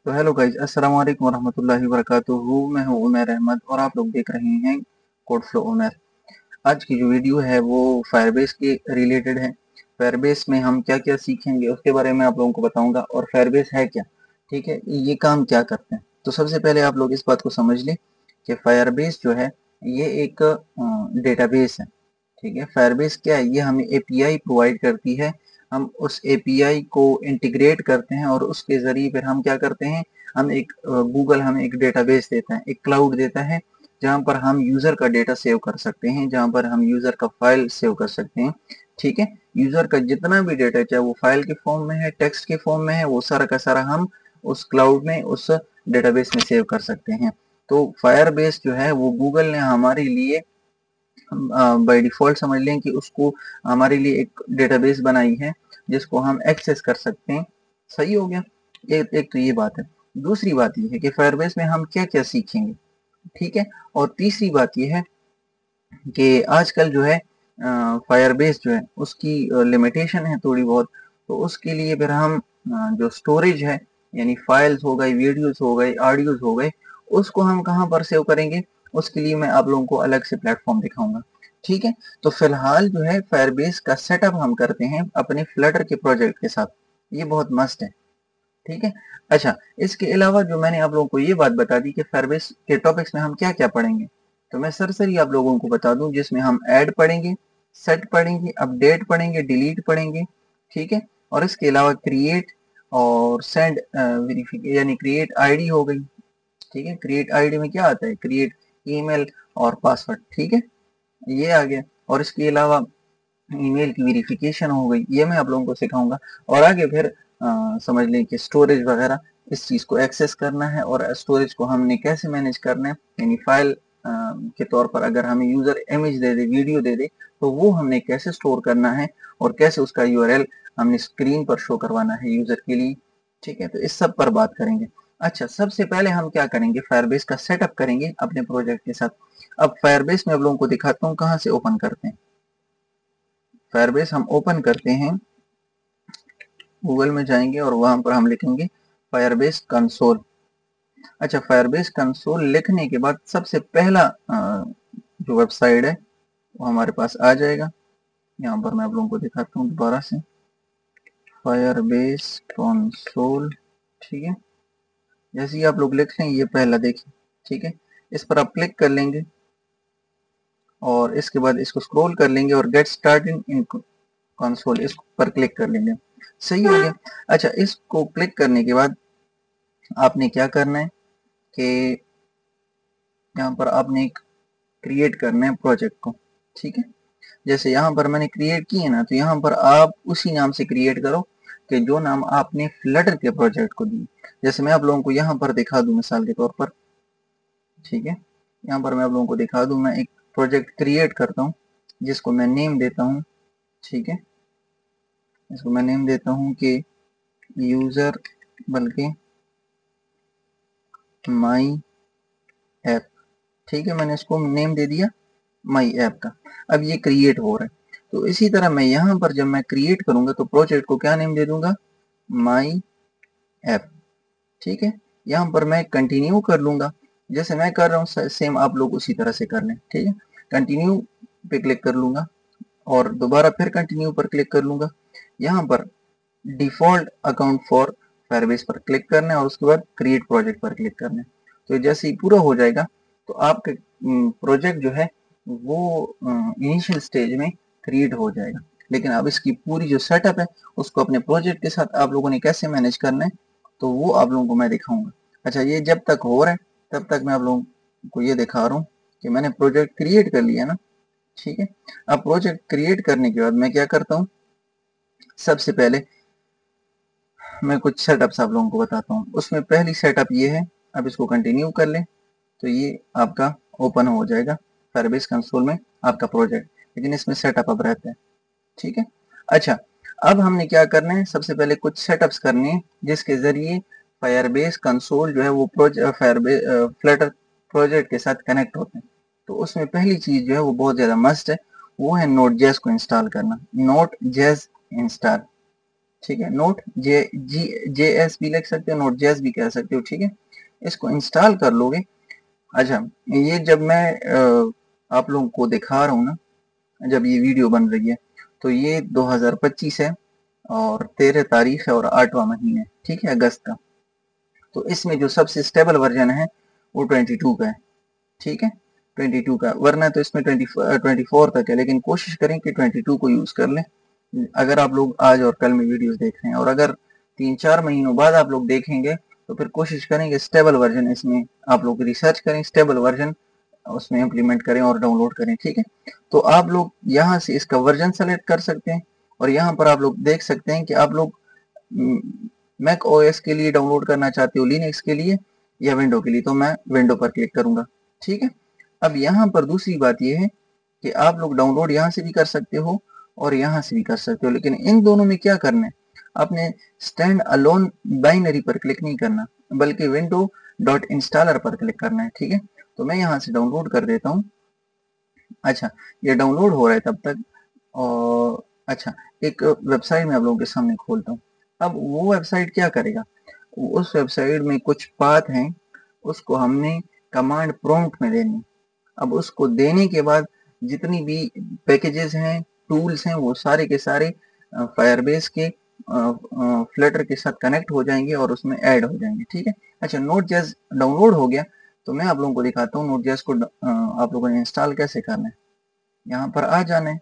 तो hello guys, अस्सलाम वालेकुम वरहमतुल्लाहि वबरकातुहू। मैं हूँ उमर अहमद और आप लोग देख रहे हैं कोड फ्लो उमर। आज की जो वीडियो है वो फायरबेस के रिलेटेड है। फायरबेस में हम क्या क्या सीखेंगे उसके बारे में आप लोगों को बताऊंगा, और फायरबेस है क्या, ठीक है, ये काम क्या करते हैं। तो सबसे पहले आप लोग इस बात को समझ लें कि फायरबेस जो है ये एक डेटाबेस है। ठीक है, फायरबेस क्या है, ये हमें एपीआई प्रोवाइड करती है। हम उस एपीआई को इंटीग्रेट करते हैं और उसके जरिए फिर हम क्या करते हैं, हम एक गूगल हमें एक डेटाबेस देता है, एक क्लाउड देता है, जहां पर हम यूजर का डेटा सेव कर सकते हैं, जहां पर हम यूजर का फाइल सेव कर सकते हैं। ठीक है, यूजर का जितना भी डेटा, चाहे वो फाइल के फॉर्म में है, टेक्स्ट के फॉर्म में है, वो सारा का सारा हम उस क्लाउड में, उस डेटाबेस में सेव कर सकते हैं। तो फायरबेस जो है वो गूगल ने हमारे लिए बाय डिफॉल्ट समझ लें कि उसको हमारे लिए एक डेटाबेस बनाई है जिसको हम एक्सेस कर सकते हैं। सही हो गया। एक तो ये बात है। दूसरी बात ये है कि फायरबेस में हम क्या क्या सीखेंगे, ठीक है। और तीसरी बात ये है कि आजकल जो है फायरबेस जो है उसकी लिमिटेशन है थोड़ी बहुत। तो उसके लिए फिर हम जो स्टोरेज है, यानी फाइल्स हो गई, वीडियोस हो गए, ऑडियोज हो गए, उसको हम कहाँ पर सेव करेंगे, उसके लिए मैं आप लोगों को अलग से प्लेटफॉर्म दिखाऊंगा। ठीक है, तो फिलहाल जो है फायरबेस का सेटअप हम करते हैं अपने फ्लटर के प्रोजेक्ट के साथ। ये बहुत मस्त है। ठीक है। अच्छा, इसके अलावा जो मैंने आप लोगों को ये बात बता दी कि फायरबेस के टॉपिक्स में हम क्या क्या पढ़ेंगे, तो मैं सरसरी आप लोगों को बता दूं, जिसमें हम ऐड पढ़ेंगे, सेट पढ़ेंगे, अपडेट पढ़ेंगे, डिलीट पढ़ेंगे। ठीक है, और इसके अलावा क्रिएट और सेंड वेरिफिकेशन, यानी क्रिएट आईडी हो गई। ठीक है, क्रिएट आईडी में क्या आता है, क्रिएट ईमेल और पासवर्ड। ठीक है, ये आ गया। और इसके अलावा ईमेल की वेरिफिकेशन हो गई, ये मैं आप लोगों को सिखाऊंगा। और आगे फिर समझ लें कि स्टोरेज वगैरह, इस चीज को एक्सेस करना है और स्टोरेज को हमने कैसे मैनेज करना है, यानी फाइल के तौर पर अगर हमें यूजर इमेज दे दे, वीडियो दे दे, तो वो हमने कैसे स्टोर करना है और कैसे उसका यूआरएल हमने स्क्रीन पर शो करवाना है यूजर के लिए। ठीक है, तो इस सब पर बात करेंगे। अच्छा, सबसे पहले हम क्या करेंगे, फायरबेस का सेटअप करेंगे अपने प्रोजेक्ट के साथ। अब फायरबेस में आप लोगों को दिखाता हूँ कहाँ से ओपन करते हैं। फायरबेस हम ओपन करते हैं, गूगल में जाएंगे और वहां पर हम लिखेंगे फायरबेस कंसोल। अच्छा, फायरबेस कंसोल लिखने के बाद सबसे पहला जो वेबसाइट है वो हमारे पास आ जाएगा। यहाँ पर मैं आप लोगों को दिखाता हूँ दोबारा से, फायरबेस कंसोल। ठीक है, जैसे ही आप लोग लिख लें ये पहला देखिए। ठीक है, इस पर आप क्लिक कर लेंगे और इसके बाद इसको स्क्रॉल कर लेंगे और गेट स्टार्टेड इन कंसोल, इस पर क्लिक कर लेंगे। सही हो गया। अच्छा, इसको क्लिक करने के बाद आपने क्या करना है कि यहाँ पर आपने एक क्रिएट करना है प्रोजेक्ट को। ठीक है, जैसे यहाँ पर मैंने क्रिएट की है ना, तो यहाँ पर आप उसी नाम से क्रिएट करो कि जो नाम आपने फ्लटर के प्रोजेक्ट को दी। जैसे मैं आप लोगों को यहाँ पर दिखा दूं मिसाल के तौर पर। ठीक है, यहाँ पर मैं आप लोगों को दिखा दूं, मैं एक प्रोजेक्ट क्रिएट करता हूँ जिसको मैं नेम देता हूँ। ठीक है, इसको मैं नेम देता हूँ कि यूजर, बल्कि माई ऐप। ठीक है, मैंने इसको नेम दे दिया माई ऐप का। अब ये क्रिएट हो रहा है, तो इसी तरह मैं यहाँ पर जब मैं क्रिएट करूंगा तो प्रोजेक्ट को क्या नेम दे दूंगा, माई ऐप। ठीक है, यहाँ पर मैं कंटिन्यू कर लूंगा, जैसे मैं कर रहा हूँ सेम आप लोग उसी तरह से कर लें। ठीक है, कंटिन्यू पे क्लिक कर लूंगा और दोबारा फिर कंटिन्यू पर क्लिक कर लूंगा। यहाँ पर डिफॉल्ट अकाउंट फॉर फायरबेस पर क्लिक करना है और उसके बाद क्रिएट प्रोजेक्ट पर क्लिक करना है। तो जैसे ही पूरा हो जाएगा तो आपका प्रोजेक्ट जो है वो इनिशियल स्टेज में क्रिएट हो जाएगा। लेकिन अब इसकी पूरी जो सेटअप है उसको अपने प्रोजेक्ट के साथ आप लोगों ने कैसे मैनेज करना है, तो वो आप लोगों को मैं दिखाऊंगा। अच्छा, ये जब तक हो रहा है तब तक मैं आप लोगों को ये दिखा रहा हूँ कि मैंने प्रोजेक्ट क्रिएट कर लिया ना। ठीक है, अब प्रोजेक्ट क्रिएट करने के बाद मैं क्या करता हूँ, सबसे पहले मैं कुछ सेटअप्स आप लोगों को बताता हूँ। उसमें पहली सेटअप ये है, अब इसको कंटिन्यू कर लें तो ये आपका ओपन हो जाएगा फायरबेस कंसोल में आपका प्रोजेक्ट, लेकिन इसमें सेटअप अब रहता है। ठीक है। अच्छा, अब हमने क्या करना है, सबसे पहले कुछ सेटअप्स करने हैं जिसके जरिए फायरबेस कंसोल जो है वो फायरबेस फ्लटर प्रोजेक्ट के साथ कनेक्ट होते हैं। तो उसमें पहली चीज जो है वो बहुत ज्यादा मस्ट है, वो है नोट जेस को इंस्टॉल करना। नोट जेस इंस्टॉल। ठीक है, नोट JS भी लिख सकते हो, नोट जेएस भी कह सकते हो, ठीक है। इसको इंस्टॉल कर लोगे। अच्छा, ये जब मैं आप लोगों को दिखा रहा हूँ ना, जब ये वीडियो बन रही है, तो ये 2025 है और 13 तारीख है और 8वां महीना है, ठीक है, अगस्त का। तो इसमें जो सबसे स्टेबल वर्जन है वो 22 का है, ठीक है, 22 का, वरना तो इसमें 24 तक है, लेकिन कोशिश करें कि 22 को यूज कर लें। अगर आप लोग आज और कल में वीडियोस देख रहे हैं, और अगर 3-4 महीनों बाद आप लोग देखेंगे, तो फिर कोशिश करेंगे स्टेबल वर्जन, इसमें आप लोग रिसर्च करें, स्टेबल वर्जन उसमें इम्प्लीमेंट करें और डाउनलोड करें, ठीक है। तो आप लोग यहाँ से इसका वर्जन सेलेक्ट कर सकते हैं, और यहाँ पर आप लोग देख सकते हैं कि आप लोग मैक ओएस के लिए डाउनलोड करना चाहते हो, लिनक्स के लिए या विंडो के लिए, तो मैं विंडो पर क्लिक करूंगा, ठीक है। अब यहाँ पर दूसरी बात यह है कि आप लोग डाउनलोड यहाँ से भी कर सकते हो और यहाँ से भी कर सकते हो, लेकिन इन दोनों में क्या करना है, आपने स्टैंड अलोन बाइनरी पर क्लिक नहीं करना, बल्कि विंडो डॉट इंस्टॉलर पर क्लिक करना है, ठीक है। तो मैं यहाँ से डाउनलोड कर देता हूँ। अच्छा, ये डाउनलोड हो रहा है तब तक, और अच्छा, एक वेबसाइट में आप लोगों के सामने खोलता हूँ। अब वो वेबसाइट क्या करेगा, उस वेबसाइट में कुछ पाथ हैं, उसको हमने कमांड प्रॉम्प्ट में देनी। अब उसको देने के बाद जितनी भी पैकेजेस हैं, टूल्स हैं, वो सारे के सारे फायरबेस के फ्लटर के साथ कनेक्ट हो जाएंगे और उसमें ऐड हो जाएंगे, ठीक है। अच्छा, नोट जेएस डाउनलोड हो गया, तो मैं आप लोगों को दिखाता हूँ नोट जेएस को आप लोगों ने इंस्टॉल कैसे करना है। यहाँ पर आ जाना है,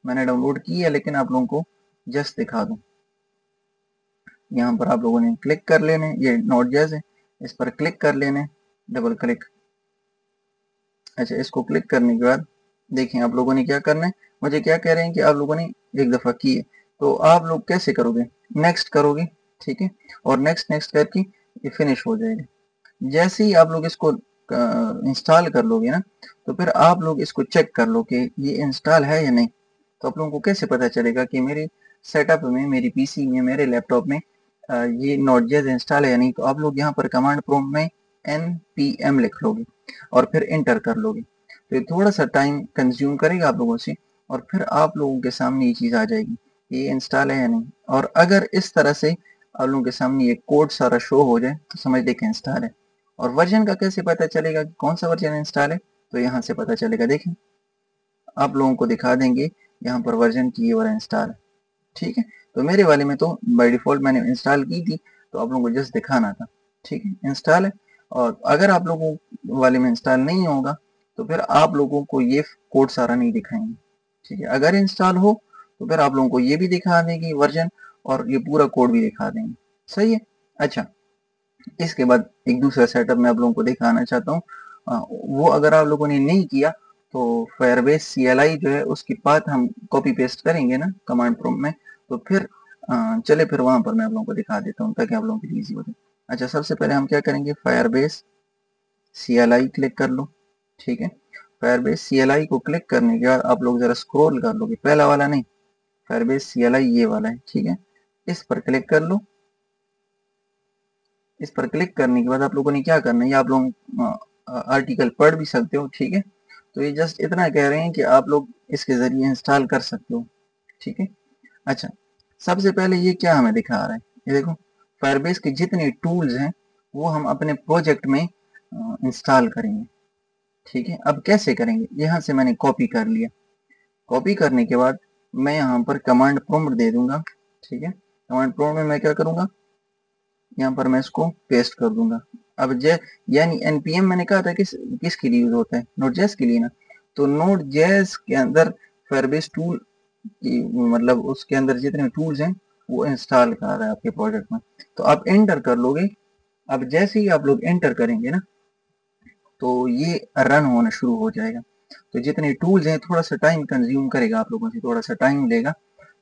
मैंने डाउनलोड की है, लेकिन आप लोगों को जस्ट दिखा दूं। यहाँ पर आप लोगों ने क्लिक कर लेने, ये नोट जेएस है, इस पर क्लिक कर लेने, डबल क्लिक। अच्छा, इसको क्लिक करने के बाद देखिए आप लोगों ने क्या करना है, मुझे क्या कह रहे हैं कि आप लोगों ने एक दफा की है, तो आप लोग कैसे करोगे, नेक्स्ट करोगे, ठीक है, और नेक्स्ट नेक्स्ट करके ये फिनिश हो जाएगा। जैसे ही आप लोग इसको इंस्टॉल कर लोगे ना, तो फिर आप लोग इसको चेक कर लो कि ये इंस्टॉल है या नहीं। तो आप लोगों को कैसे पता चलेगा कि मेरे सेटअप में, मेरी पीसी में, मेरे लैपटॉप में ये नोट.जेएस इंस्टॉल है या नहीं। तो आप लोग यहाँ पर कमांड प्रॉम्प्ट में npm लिख लोगे और फिर इंटर कर लोगे। तो ये थोड़ा सा टाइम कंज्यूम करेगा आप लोगों से, और फिर आप लोगों के सामने ये चीज़ आ जाएगी, ये इंस्टॉल है या नहीं। और अगर इस तरह से आप लोगों के सामने ये कोड सारा शो हो जाए, तो समझ लें कि इंस्टॉल है। और वर्जन का कैसे पता चलेगा कि कौन सा वर्जन इंस्टॉल है, तो यहाँ से पता चलेगा। देखें, आप लोगों को दिखा देंगे यहाँ पर वर्जन की और इंस्टॉल, ठीक है। तो मेरे वाले में तो बाय डिफॉल्ट मैंने इंस्टॉल की थी, तो आप लोगों को जस्ट दिखाना था, ठीक है, इंस्टॉल है। और अगर आप लोगों वाले में इंस्टॉल नहीं होगा, तो फिर आप लोगों को ये कोड सारा नहीं दिखाएंगे, ठीक है। अगर इंस्टॉल हो, तो फिर आप लोगों को ये भी दिखा देंगे वर्जन, और ये पूरा कोड भी दिखा देंगे, सही है। अच्छा, इसके बाद एक दूसरा सेटअप मैं आप लोगों को दिखाना चाहता हूँ। वो अगर आप लोगों ने नहीं किया, तो फायरबेस CLI जो है उसकी पाथ हम कॉपी पेस्ट करेंगे ना कमांड प्रॉम्प्ट में, तो फिर चले फिर वहां पर मैं आप लोगों को दिखा देता हूँ, ताकि आप लोगों के लिए इजी हो जाए। अच्छा, सबसे पहले हम क्या करेंगे, फायरबेस CLI क्लिक कर लो, ठीक है। फायरबेस CLI को क्लिक करने के बाद आप लोग जरा स्क्रॉल कर लोगे, पहला वाला नहीं, फायरबेस CLI ये वाला है, ठीक है, इस पर क्लिक कर लो। इस पर क्लिक करने के बाद आप लोगों ने क्या करना है, ये आप लोग आर्टिकल पढ़ भी सकते हो, ठीक है। तो ये जस्ट इतना कह रहे हैं कि आप लोग इसके जरिए इंस्टॉल कर सकते हो, ठीक है। अच्छा, सबसे पहले ये क्या हमें दिखा रहा है, ये देखो, फायरबेस के जितने टूल्स हैं वो हम अपने प्रोजेक्ट में इंस्टॉल करेंगे, ठीक है। अब कैसे करेंगे, यहाँ से मैंने कॉपी कर लिया, कॉपी करने के बाद मैं यहाँ पर कमांड प्रॉम्प्ट दे दूंगा, ठीक है। कमांड प्रॉम्प्ट में मैं क्या करूंगा, यहाँ पर मैं इसको पेस्ट कर दूंगा। अब जे यानी npm मैंने कहा था किसके लिए यूज होता है, नोट जेएस के लिए ना। तो नोट जेएस के अंदर फायरबेस टूल की, मतलब उसके अंदर जितने टूल्स हैं वो इंस्टॉल कर रहा है आपके प्रोजेक्ट में। तो आप एंटर कर लोगे। अब जैसे ही आप लोग एंटर करेंगे ना, तो ये रन होना शुरू हो जाएगा। तो जितने टूल्स हैं, थोड़ा सा टाइम कंज्यूम करेगा, आप लोगों से थोड़ा सा टाइम लेगा।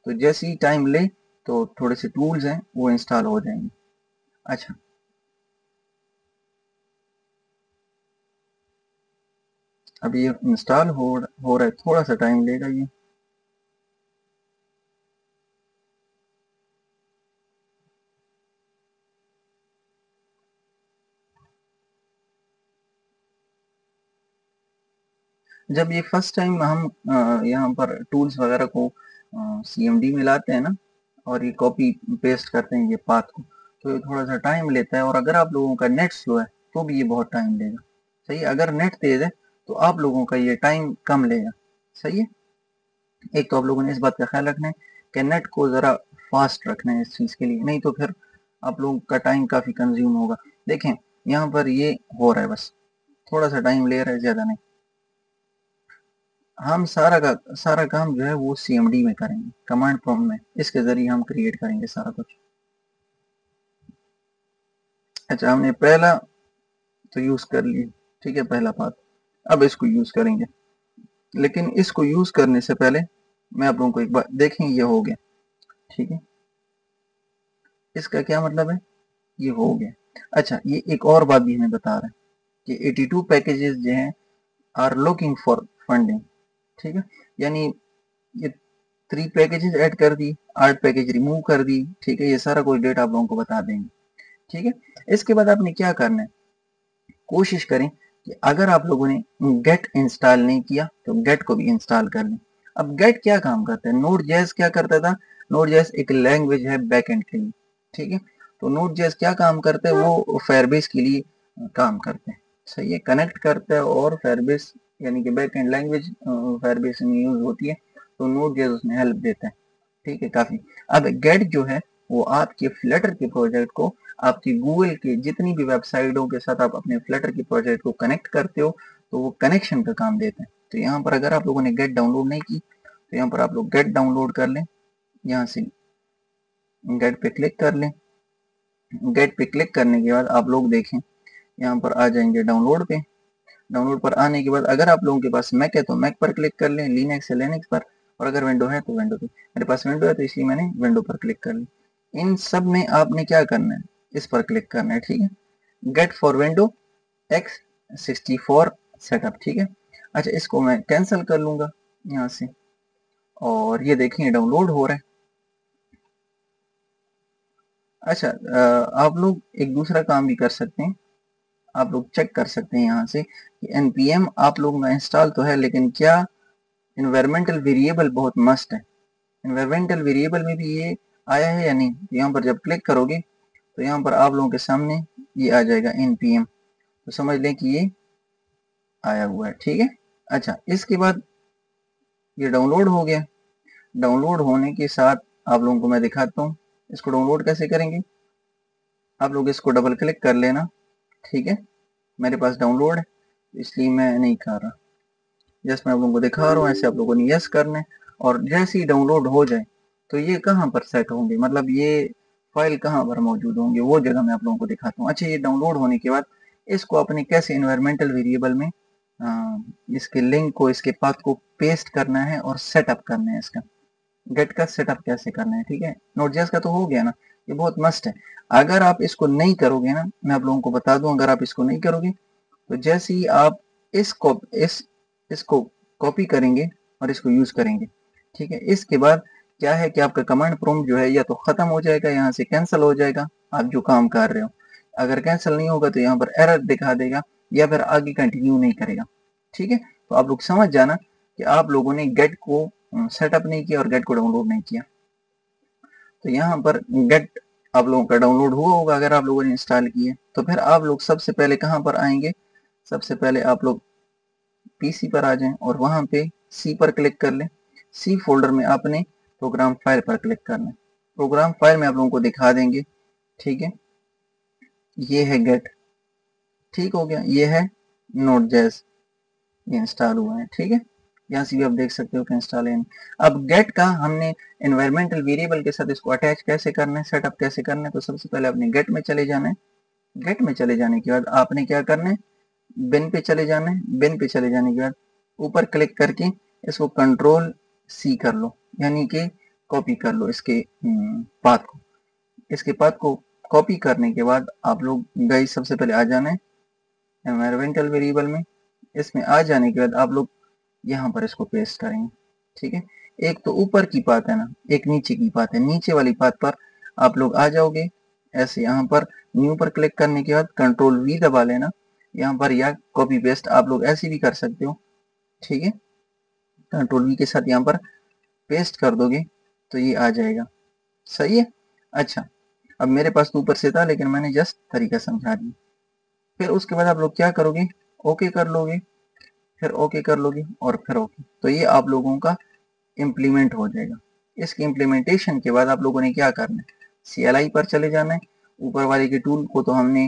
तो जैसे ही टाइम ले, तो थोड़े से टूल्स हैं वो इंस्टॉल हो जाएंगे। अच्छा, अब ये इंस्टॉल हो रहा है, थोड़ा सा टाइम लेगा ये। जब ये फर्स्ट टाइम हम यहाँ पर टूल्स वगैरह को CMD में लाते हैं ना, और ये कॉपी पेस्ट करते हैं ये पाथ को, तो ये थोड़ा सा टाइम लेता है। और अगर आप लोगों का नेट स्लो है तो भी ये बहुत टाइम लेगा। सही है, अगर नेट तेज है तो आप लोगों का ये टाइम कम लेगा। सही है, एक तो आप लोगों ने इस बात का ख्याल रखना है कि नेट को ज़रा फास्ट रखना है इस चीज़ के लिए, नहीं तो फिर आप लोगों का टाइम काफ़ी कंज्यूम होगा। देखें यहाँ पर ये हो रहा है, बस थोड़ा सा टाइम ले रहा है, ज़्यादा नहीं। हम सारा काम जो है वो CMD में करेंगे, कमांड प्रॉम्प्ट में, इसके ज़रिए हम क्रिएट करेंगे सारा कुछ। अच्छा, हमने पहला तो यूज़ कर लिया, ठीक है, पहला पाथ। अब इसको यूज़ करेंगे, लेकिन इसको यूज़ करने से पहले मैं आप लोगों को एक बात, देखें ये हो गया, ठीक है, इसका क्या मतलब है, ये हो गया। अच्छा, ये एक और बात भी हमें बता रहा है कि 82 पैकेजेस जो हैं आर लुकिंग फॉर फंडिंग, ठीक है, यानी ये 3 पैकेजेस ऐड कर दी, 8 पैकेज रिमूव कर दी, ठीक है, ये सारा कोई डेटा आप लोगों को बता देंगे। ठीक है, इसके बाद आपने क्या करना है, कोशिश करें कि अगर आप लोगों ने गेट इंस्टॉल नहीं किया तो गेट को भी इंस्टॉल कर लें। अब गेट क्या काम करता है, नोड.जेएस क्या करता था, नोड.जेएस एक लैंग्वेज है बैकएंड के लिए, ठीक है, तो नोड.जेएस क्या काम करता है, वो फायरबेस के लिए काम करते हैं। सही है, कनेक्ट करता है और फायरबेस यानी कि बैकएंड लैंग्वेज फायरबेस में यूज होती है, तो नोड.जेएस उसमें हेल्प देता है। ठीक है, काफी। अब गेट जो है वो आपके फ्लटर के प्रोजेक्ट को आपकी गूगल के जितनी भी वेबसाइटों के साथ आप अपने फ्लटर के प्रोजेक्ट को कनेक्ट करते हो तो वो कनेक्शन का काम देते हैं। तो यहाँ पर अगर आप लोगों ने गेट डाउनलोड नहीं की तो यहाँ पर आप लोग गेट डाउनलोड कर लें, यहाँ से गेट पे क्लिक कर लें। गेट पे क्लिक करने के बाद आप लोग देखें यहाँ पर आ जाएंगे डाउनलोड पे। डाउनलोड पर आने के बाद अगर आप लोगों के पास मैक है तो मैक पर क्लिक कर लें, लिनक्स है लिनक्स पर, और अगर विंडो है तो विंडो पे। मेरे पास विंडो है तो इसलिए मैंने विंडो पर क्लिक कर ली। इन सब में आपने क्या करना है, इस पर क्लिक करना है, ठीक है, get for window x64 setup, ठीक है। अच्छा, इसको मैं कैंसिल कर लूंगा यहाँ से, और ये देखिए डाउनलोड हो रहा है। अच्छा, आप लोग एक दूसरा काम भी कर सकते हैं, आप लोग चेक कर सकते हैं यहाँ से कि npm आप लोगों का इंस्टॉल तो है, लेकिन क्या इन्वायरमेंटल वेरिएबल बहुत मस्ट है, इन्वायरमेंटल वेरिएबल में भी ये आया है या नहीं। यहाँ पर जब क्लिक करोगे तो यहाँ पर आप लोगों के सामने ये आ जाएगा npm, तो समझ लें कि ये आया हुआ है, ठीक है। अच्छा, इसके बाद ये डाउनलोड हो गया। डाउनलोड होने के साथ आप लोगों को मैं दिखाता हूँ इसको डाउनलोड कैसे करेंगे। आप लोग इसको डबल क्लिक कर लेना, ठीक है, मेरे पास डाउनलोड है इसलिए मैं नहीं कर रहा, जस्ट मैं आप लोगों को दिखा रहा हूँ, ऐसे आप लोगों ने यस करना है। और जैसे ही डाउनलोड हो जाए तो ये कहाँ पर सेट होंगे, मतलब ये फाइल कहाँ पर मौजूद होंगे, वो जगह मैं आप लोगों को दिखाता हूँ। अच्छा, ये डाउनलोड होने के बाद इसको अपने कैसे इन्वायरमेंटल वेरिएबल में इसके लिंक को, इसके पाथ को पेस्ट करना है और सेटअप करना है, इसका गेट का सेटअप कैसे करना है, ठीक है। नोड.जेएस का तो हो गया ना, ये बहुत मस्त है। अगर आप इसको नहीं करोगे ना, मैं आप लोगों को बता दूं, अगर आप इसको नहीं करोगे तो जैसे ही आप इसको कॉपी करेंगे और इसको यूज करेंगे, ठीक है, इसके बाद क्या है कि आपका कमांड प्रॉम्प्ट जो है या तो खत्म हो जाएगा, यहाँ से कैंसिल हो जाएगा आप जो काम कर रहे हो। अगर कैंसिल नहीं होगा तो यहाँ पर एरर दिखा देगा या फिर आगे कंटिन्यू नहीं करेगा, ठीक है। तो आप लोग समझ जाना कि आप लोगों ने गेट को सेटअप नहीं किया और गेट को डाउनलोड नहीं किया। तो यहाँ पर गेट आप लोगों का डाउनलोड हुआ होगा अगर आप लोगों ने इंस्टॉल किया, तो फिर आप लोग सबसे पहले कहाँ पर आएंगे, सबसे पहले आप लोग पीसी पर आ जाएं और वहां पे सी पर क्लिक कर लें। सी फोल्डर में आपने प्रोग्राम फाइल पर क्लिक करना है। प्रोग्राम फाइल में आप लोगों को दिखा देंगे, ठीक है, ये है गेट, ठीक हो गया, ये है नोड.जेएस, ये इंस्टॉल हुआ है, ठीक है। यहाँ से भी आप देख सकते हो कि इंस्टॉल है। अब गेट का हमने एनवायरमेंटल वेरिएबल के साथ इसको अटैच कैसे करना है, सेटअप कैसे करना है, तो सबसे पहले आपने गेट में चले जाना है। गेट में चले जाने के बाद आपने क्या करना है, बिन पे चले जाना है। बिन पे चले जाने के बाद ऊपर क्लिक करके इसको कंट्रोल सी कर लो, यानी कि कॉपी कर लो इसके पाथ को। इसके पाथ को कॉपी करने के बाद आप लोग गए, सबसे पहले आ जाना है एनवायरमेंटल वेरिएबल में। इसमें आ जाने के बाद आप लोग यहाँ पर इसको पेस्ट करेंगे, ठीक है। एक तो ऊपर की पाथ है ना, एक नीचे की पाथ है, नीचे वाली पाथ पर आप लोग आ जाओगे ऐसे। यहाँ पर न्यू पर क्लिक करने के बाद कंट्रोल वी दबा लेना यहाँ पर, या कॉपी पेस्ट आप लोग ऐसे भी कर सकते हो, ठीक है। कंट्रोल वी के साथ यहाँ पर पेस्ट कर दोगे तो ये आ जाएगा, सही है। अच्छा, अब मेरे पास तो ऊपर से था लेकिन मैंने जस्ट तरीका समझा दिया। फिर उसके बाद आप लोग क्या करोगे, ओके कर लोगे, फिर ओके कर लोगे और फिर ओके, तो ये आप लोगों का इम्प्लीमेंट हो जाएगा। इसके इम्प्लीमेंटेशन के बाद आप लोगों ने क्या करना है, CLI पर चले जाना है। ऊपर वाले के टूल को तो हमने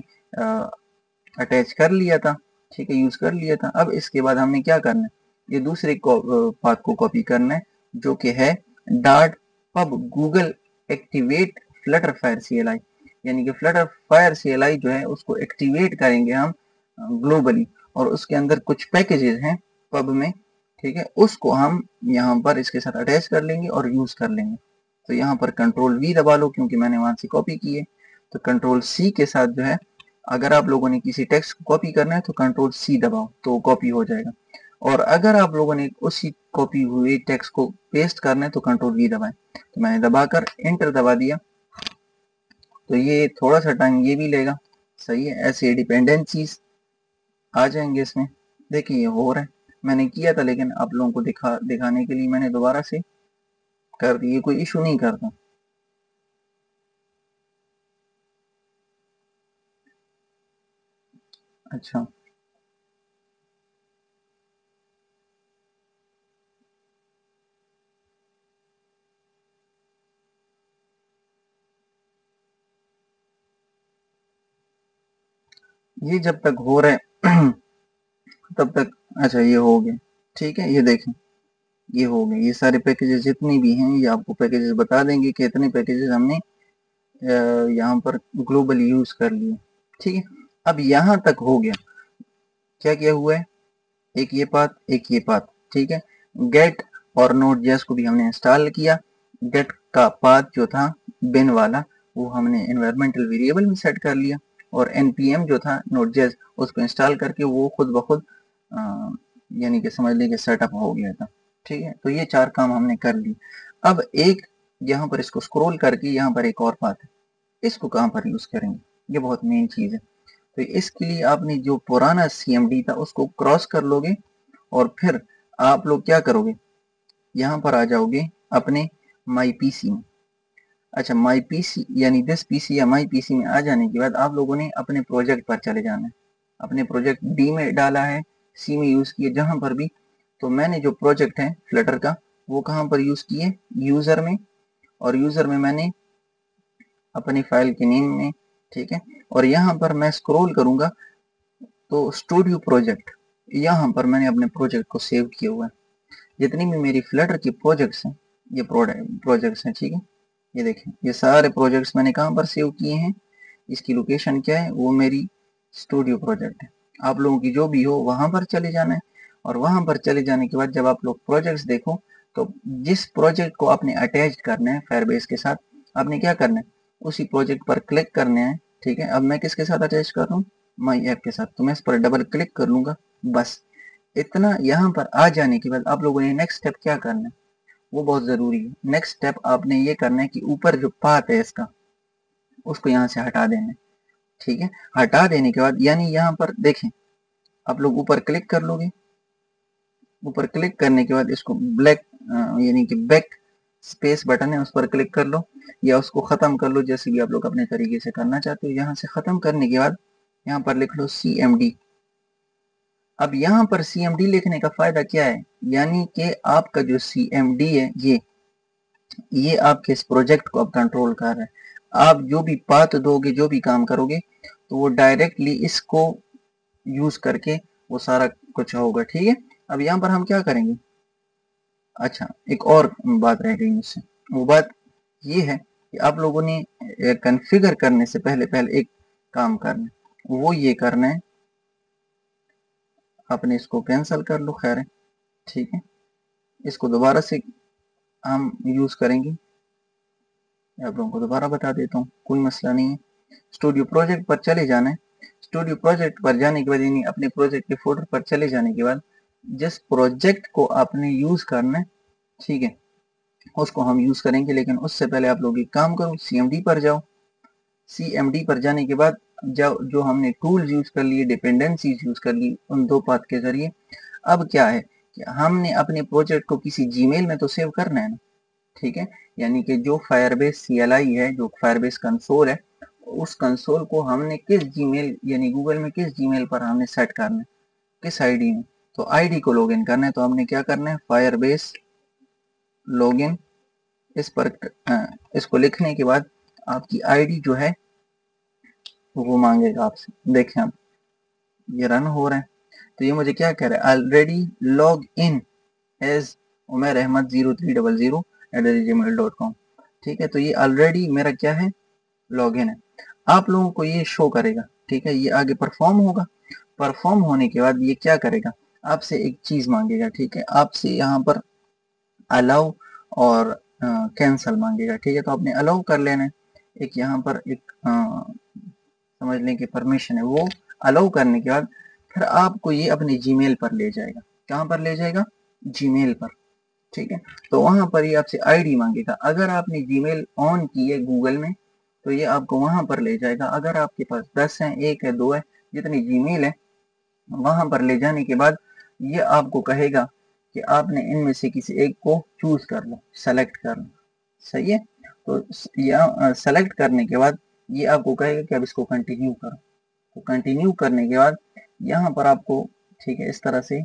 अटैच कर लिया था, ठीक है, यूज कर लिया था। अब इसके बाद हमने क्या करना है, ये दूसरे पाथ को कॉपी करना है, जो कि है dart pub Google activate Flutter fire CLI, यानी कि फ्लटर फायर CLI जो है उसको एक्टिवेट करेंगे हम ग्लोबली, और उसके अंदर कुछ पैकेजेस हैं पब में, ठीक है, उसको हम यहाँ पर इसके साथ अटैच कर लेंगे और यूज कर लेंगे। तो यहाँ पर कंट्रोल V दबा लो क्योंकि मैंने वहां से कॉपी की है। तो कंट्रोल C के साथ जो है, अगर आप लोगों ने किसी टेक्स्ट को कॉपी करना है तो कंट्रोल C दबाओ तो वो कॉपी हो जाएगा, और अगर आप लोगों ने उसी कॉपी हुए टेक्स्ट को पेस्ट करना है तो कंट्रोल V दबाएं। तो मैंने दबाकर एंटर दबा दिया, तो ये थोड़ा सा टाइम ये भी लेगा, सही है। ऐसे डिपेंडेंसीज आ जाएंगे इसमें। देखिए ये हो रहा है, मैंने किया था लेकिन आप लोगों को दिखाने के लिए मैंने दोबारा से कर दी, ये कोई इशू नहीं करता। अच्छा, ये जब तक हो रहा है तब तक, अच्छा ये हो गया, ठीक है, ये देखें ये हो गए, ये सारे पैकेजेस जितने भी हैं ये आपको पैकेजेस बता देंगे कि इतने पैकेजेस हमने यहाँ पर ग्लोबली यूज कर लिए, ठीक है। अब यहाँ तक हो गया, क्या क्या हुआ है, एक ये पाथ, एक ये पाथ, ठीक है। गेट और नोड जेएस को भी हमने इंस्टॉल किया। गेट का पाथ जो था बिन वाला, वो हमने एनवायरमेंटल वेरिएबल में सेट कर लिया, और npm जो था नोड जेएस उसको इंस्टॉल करके वो खुद ब खुद यानी कि समझ लीजिए सेटअप हो गया था, ठीक है। तो ये चार काम हमने कर ली। अब एक यहाँ पर इसको स्क्रॉल करके यहाँ पर एक और पाथ है, इसको कहाँ पर यूज करेंगे, ये बहुत मेन चीज है। तो इसके लिए आपने जो पुराना CMD था उसको क्रॉस कर लोगे, और फिर आप लोग क्या करोगे, यहाँ पर आ जाओगे अपने माई पीसी में। अच्छा, माई पीसी यानी दिस पीसी या माई पीसी में आ जाने के बाद आप लोगों ने अपने प्रोजेक्ट पर चले जाना है। अपने प्रोजेक्ट डी में डाला है, सी में यूज किए, जहां पर भी। तो मैंने जो प्रोजेक्ट है फ्लटर का वो कहाँ पर यूज किए, यूजर में, और यूजर में मैंने अपनी फाइल के नेम में, ठीक है। और यहाँ पर मैं स्क्रॉल करूंगा तो स्टूडियो प्रोजेक्ट, यहाँ पर मैंने अपने प्रोजेक्ट को सेव किया हुआ है। जितनी भी मेरी फ्लटर की प्रोजेक्ट्स हैं, ये प्रोजेक्ट्स हैं, ठीक है। ये देखें, ये सारे प्रोजेक्ट्स मैंने कहाँ पर सेव किए हैं, इसकी लोकेशन क्या है, वो मेरी स्टूडियो प्रोजेक्ट है। आप लोगों की जो भी हो वहां पर चले जाना है, और वहां पर चले जाने के बाद जब आप लोग प्रोजेक्ट्स देखो, तो जिस प्रोजेक्ट को आपने अटैच करना है फायरबेस के साथ, आपने क्या करना है, उसी प्रोजेक्ट पर क्लिक करना है, ठीक है। अब मैं किसके साथ अटैच कर रहा हूँ, माई ऐप के साथ, तो मैं इस पर डबल क्लिक कर लूंगा, बस इतना। यहाँ पर आ जाने के बाद आप लोगों ने नेक्स्ट स्टेप क्या करना है, वो बहुत जरूरी है। नेक्स्ट स्टेप आपने ये करना है कि ऊपर जो पाथ है इसका, उसको यहाँ से हटा देना है, ठीक है। हटा देने के बाद यानी यहाँ पर देखें, आप लोग ऊपर क्लिक कर लोगे, ऊपर क्लिक करने के बाद इसको ब्लैक यानी कि बैक स्पेस बटन है उस पर क्लिक कर लो, या उसको खत्म कर लो, जैसे भी आप लोग अपने तरीके से करना चाहते हो। यहाँ से खत्म करने के बाद यहाँ पर लिख लो CMD। अब यहाँ पर CMD लिखने का फायदा क्या है, यानी कि आपका जो CMD है ये आपके इस प्रोजेक्ट को अब कंट्रोल कर रहा है। आप जो भी पाथ दोगे, जो भी काम करोगे, तो वो डायरेक्टली इसको यूज करके वो सारा कुछ होगा, ठीक है। अब यहाँ पर हम क्या करेंगे, अच्छा एक और बात रह गई मुझसे, वो बात ये है कि आप लोगों ने कॉन्फ़िगर करने से पहले पहले एक काम करना है, वो ये करना है, आपने इसको कैंसिल कर लो, खैर है, ठीक है। इसको दोबारा से हम यूज करेंगे, आप लोगों को दोबारा बता देता हूँ, कोई मसला नहीं है। स्टूडियो प्रोजेक्ट पर चले जाना है। स्टूडियो प्रोजेक्ट पर जाने के बाद यानी अपने प्रोजेक्ट के फोल्डर पर चले जाने के बाद जिस प्रोजेक्ट को आपने यूज करना है, ठीक है, उसको हम यूज करेंगे। लेकिन उससे पहले आप लोग एक काम करो, CMD पर जाओ। CMD पर जाने के बाद जो हमने टूल्स यूज कर लिए, डिपेंडेंसीज यूज कर ली उन दो पाथ के जरिए, अब क्या है कि हमने अपने प्रोजेक्ट को किसी जीमेल में तो सेव करना है ना, ठीक है, यानी कि जो फायरबेस CLI है, जो फायरबेस कंसोल है, उस कंसोल को हमने किस जीमेल यानी गूगल में किस जीमेल पर हमने सेट करना है, किस आईडी में, तो आईडी को लॉगिन करना है। तो हमने क्या करना है, फायरबेस लॉगिन, इस पर इसको लिखने के बाद आपकी आईडी जो है वो मांगेगा आपसे। देखें आप, ये रन हो रहा है, तो ये मुझे क्या कह रहा है, already log in as Umar Ahmad 0300@gmail.com। ठीक है, तो ये ऑलरेडी मेरा क्या है, लॉगिन है। आप लोगों को ये शो करेगा, ठीक है, ये आगे परफॉर्म होगा। परफॉर्म होने के बाद ये क्या करेगा, आपसे एक चीज मांगेगा, ठीक है, आपसे यहाँ पर अलाउ और कैंसल मांगेगा। ठीक है, तो आपने अलाउ कर लेना है। एक यहाँ पर एक समझ लें कि परमिशन है, वो अलाउ करने के बाद फिर आपको ये अपने जीमेल पर ले जाएगा। कहाँ पर ले जाएगा, जीमेल पर। ठीक है, तो वहां पर ये आपसे आईडी मांगेगा। अगर आपने जीमेल ऑन की है गूगल में तो ये आपको वहां पर ले जाएगा। अगर आपके पास 10 है, 1 है, 2 है, जितनी जीमेल है, वहां पर ले जाने के बाद ये आपको कहेगा कि आपने इनमें से किसी एक को चूज कर लो, सेलेक्ट कर लो। सही है, तो यहाँ सेलेक्ट करने के बाद ये आपको कहेगा कि अब इसको कंटिन्यू करो। तो कंटिन्यू करने के बाद यहाँ पर आपको, ठीक है, इस तरह से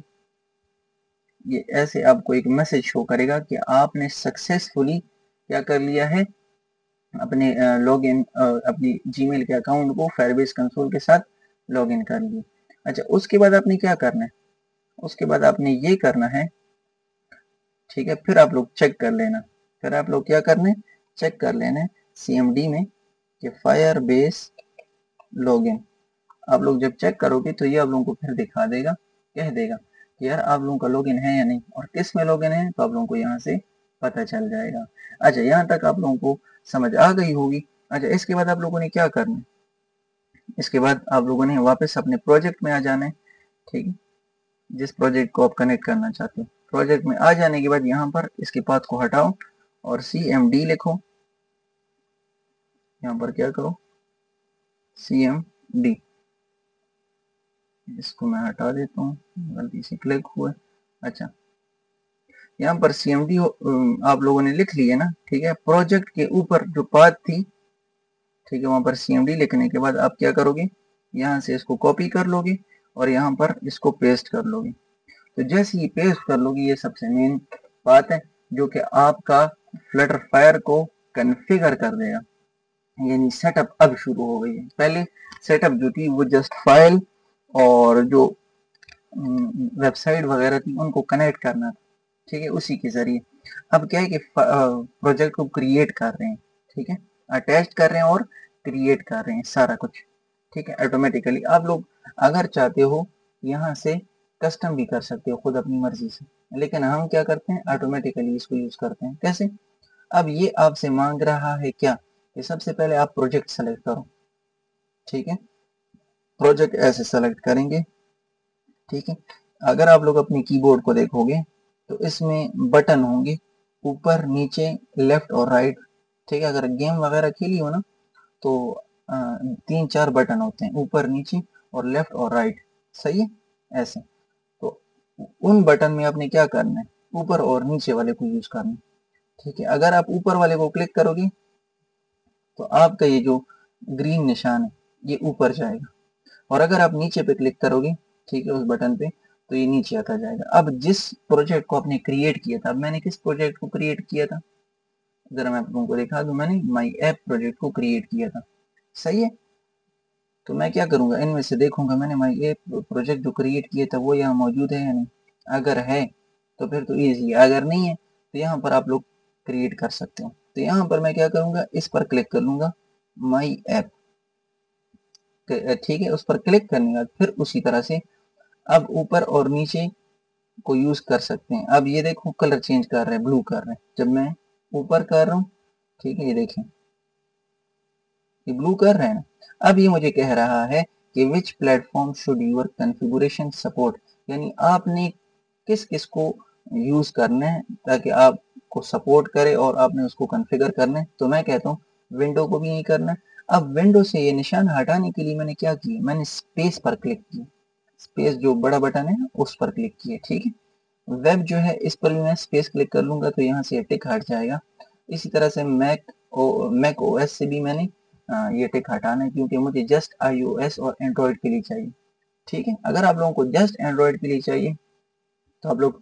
ये ऐसे आपको एक मैसेज शो करेगा कि आपने सक्सेसफुली क्या कर लिया है, अपने लॉगिन अपनी जीमेल के अकाउंट को फायरबेस कंसोल के साथ लॉगिन कर लिया। अच्छा, उसके बाद आपने क्या करना है, उसके बाद आपने ये करना है, ठीक है, फिर आप लोग चेक कर लेना। फिर आप लोग क्या करना है, चेक कर लेना है CMD में कि फायरबेस लॉगिन। आप लोग जब चेक करोगे तो ये आप लोगों को फिर दिखा देगा, कह देगा कि यार आप लोगों का लॉगिन है या नहीं, और किस में लॉगिन है, तो आप लोगों को यहाँ से पता चल जाएगा। अच्छा, यहाँ तक आप लोगों को समझ आ गई होगी। अच्छा, इसके बाद आप लोगों ने क्या करना है, इसके बाद आप लोगों ने वापस अपने प्रोजेक्ट में आ जाना है। ठीक है, जिस प्रोजेक्ट को आप कनेक्ट करना चाहते हो, प्रोजेक्ट में आ जाने के बाद यहाँ पर इसके पाथ को हटाओ और CMD लिखो। यहाँ पर क्या करो, CMD, इसको मैं हटा देता हूँ, गलती से क्लिक हुआ। अच्छा, यहाँ पर CMD आप लोगों ने लिख लिया ना। ठीक है, प्रोजेक्ट के ऊपर जो पाथ थी, ठीक है, वहां पर CMD लिखने के बाद आप क्या करोगे, यहाँ से इसको कॉपी कर लोगे और यहाँ पर इसको पेस्ट कर लोगे। तो जैसे ही पेस्ट कर लोगे, ये सबसे मेन बात है जो कि आपका फ्लटर फायर को कन्फिगर कर देगा। यानी सेटअप अब शुरू हो गई है। पहले सेटअप जो थी वो जस्ट फाइल और जो वेबसाइट वगैरह थी उनको कनेक्ट करना था। ठीक है, उसी के जरिए। अब क्या है कि प्रोजेक्ट को क्रिएट कर रहे हैं। ठीक है, अटैच कर रहे हैं और क्रिएट कर रहे हैं सारा कुछ। ठीक है, ऑटोमेटिकली आप लोग अगर चाहते हो यहाँ से कस्टम भी कर सकते हो खुद अपनी मर्जी से, लेकिन हम क्या करते हैं, ऑटोमेटिकली इसको यूज करते हैं। कैसे, अब ये आपसे मांग रहा है क्या, कि सबसे पहले आप प्रोजेक्ट सेलेक्ट करो। ठीक है, प्रोजेक्ट ऐसे सेलेक्ट करेंगे। ठीक है, अगर आप लोग अपने कीबोर्ड को देखोगे तो इसमें बटन होंगे ऊपर नीचे लेफ्ट और राइट। ठीक है, अगर गेम वगैरह खेली हो ना तो 3-4 बटन होते हैं, ऊपर नीचे और लेफ्ट और राइट। सही है, ऐसे। तो उन बटन में आपने क्या करना है, ऊपर और नीचे वाले को यूज करना है। ठीक है, अगर आप ऊपर वाले को क्लिक करोगे तो आपका ये जो ग्रीन निशान है ये ऊपर जाएगा, और अगर आप नीचे पे क्लिक करोगे, ठीक है, उस बटन पे, तो ये नीचे आता जाएगा। अब जिस प्रोजेक्ट को आपने क्रिएट किया था, अब मैंने किस प्रोजेक्ट को क्रिएट किया था, जरा मैं आप लोगों को दिखा दूं, मैंने माई ऐप प्रोजेक्ट को क्रिएट किया था। सही है, तो मैं क्या करूंगा, इनमें से देखूंगा मैंने माई ऐप प्रोजेक्ट जो क्रिएट किया था वो यहाँ मौजूद है या नहीं। अगर है तो फिर तो ईजी है, अगर नहीं है तो यहाँ पर आप लोग क्रिएट कर सकते हो। तो यहाँ पर मैं क्या करूंगा, इस पर क्लिक कर लूंगा, माई ऐप। ठीक है, उस पर क्लिक करने के बाद फिर उसी तरह से अब ऊपर और नीचे को यूज कर सकते हैं। अब ये देखो कलर चेंज कर रहे हैं, ब्लू कर रहे हैं जब मैं ऊपर कर रहा हूँ। ठीक है, ये देखें, ये ब्लू कर रहे हैं ना। अब ये मुझे कह रहा है कि which platform should your configuration support, यानी आपने किस किस को यूज करना है ताकि आपको सपोर्ट करे और आपने उसको कॉन्फ़िगर करना है। तो मैं कहता हूँ विंडो को भी नहीं करना है। अब विंडो से ये निशान हटाने के लिए मैंने क्या किया, मैंने स्पेस पर क्लिक किया, स्पेस जो बड़ा बटन है उस पर क्लिक किया। ठीक है, वेब जो है इस पर भी मैं स्पेस क्लिक कर लूंगा तो यहाँ से टिक हट जाएगा। इसी तरह से मैक ओएस से भी मैंने ये टिक हटाना है क्योंकि मुझे जस्ट iOS और एंड्रॉयड के लिए चाहिए। ठीक है, अगर आप लोगों को जस्ट एंड्रॉयड के लिए चाहिए तो आप लोग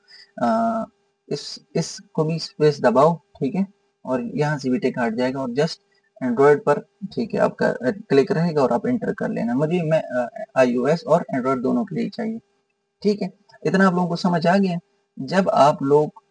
इसको भी स्पेस दबाओ, ठीक है, और यहाँ से भी टिक हट जाएगा और जस्ट एंड्रॉयड पर, ठीक है, आपका क्लिक रहेगा और आप एंटर कर लेना। मुझे मैं iOS और एंड्रॉयड दोनों के लिए चाहिए। ठीक है, इतना आप लोगों को समझ आ गया। जब आप लोग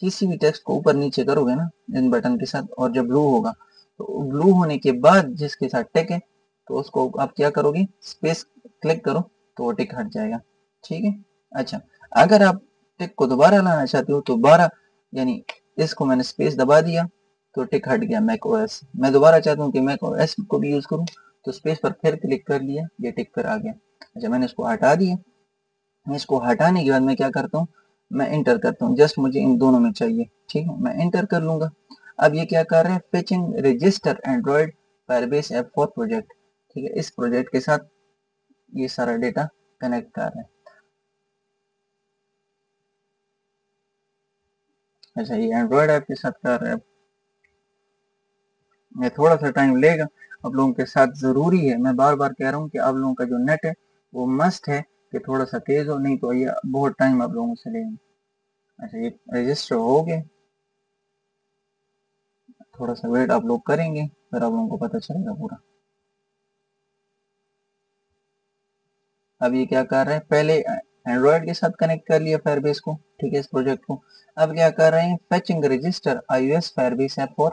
किसी भी टेक्स्ट को ऊपर नीचे करोगे ना इन बटन के साथ और जब ब्लू होगा तो ब्लू होने के बाद जिसके साथ टिक है तो उसको आप क्या करोगे, स्पेस क्लिक करो तो वो टिक हट जाएगा। ठीक है, अच्छा, अगर आप टिक को दोबारा लाना चाहते हो तो दोबारा, यानी इसको मैंने स्पेस दबा दिया तो टिक हट गया मैक ओएस। मैं दोबारा चाहता हूँ कि मैक ओएस को भी यूज करूँ तो स्पेस पर फिर क्लिक कर लिया, ये टिक फिर आ गया। अच्छा, मैंने इसको हटा दिया। इसको हटाने के बाद मैं क्या करता हूँ, मैं इंटर करता हूँ, जस्ट मुझे इन दोनों में चाहिए। ठीक है, मैं इंटर कर लूंगा। अब ये क्या कर रहे हैं, fetching register Android Firebase app for project. ठीक है, इस प्रोजेक्ट के साथ ये सारा डेटा कनेक्ट कर रहे हैं। अच्छा, ये एंड्रॉइड ऐप के साथ कर रहे हैं। ये थोड़ा सा टाइम लेगा, आप लोगों के साथ जरूरी है, मैं बार बार कह रहा हूँ कि आप लोगों का जो नेट है वो मस्ट है कि थोड़ा सा तेज हो, नहीं तो ये बहुत टाइम आप लोगों से लेंगे। अच्छा, ये रजिस्टर हो गए, थोड़ा सा वेट आप लोग करेंगे फिर आप लोगों को पता चलेगा पूरा। अब ये क्या कर रहे हैं, पहले एंड्रॉयड के साथ कनेक्ट कर लिया फायरबेस को, ठीक है, इस प्रोजेक्ट को। अब क्या कर रहे हैं, fetching register iOS Firebase app for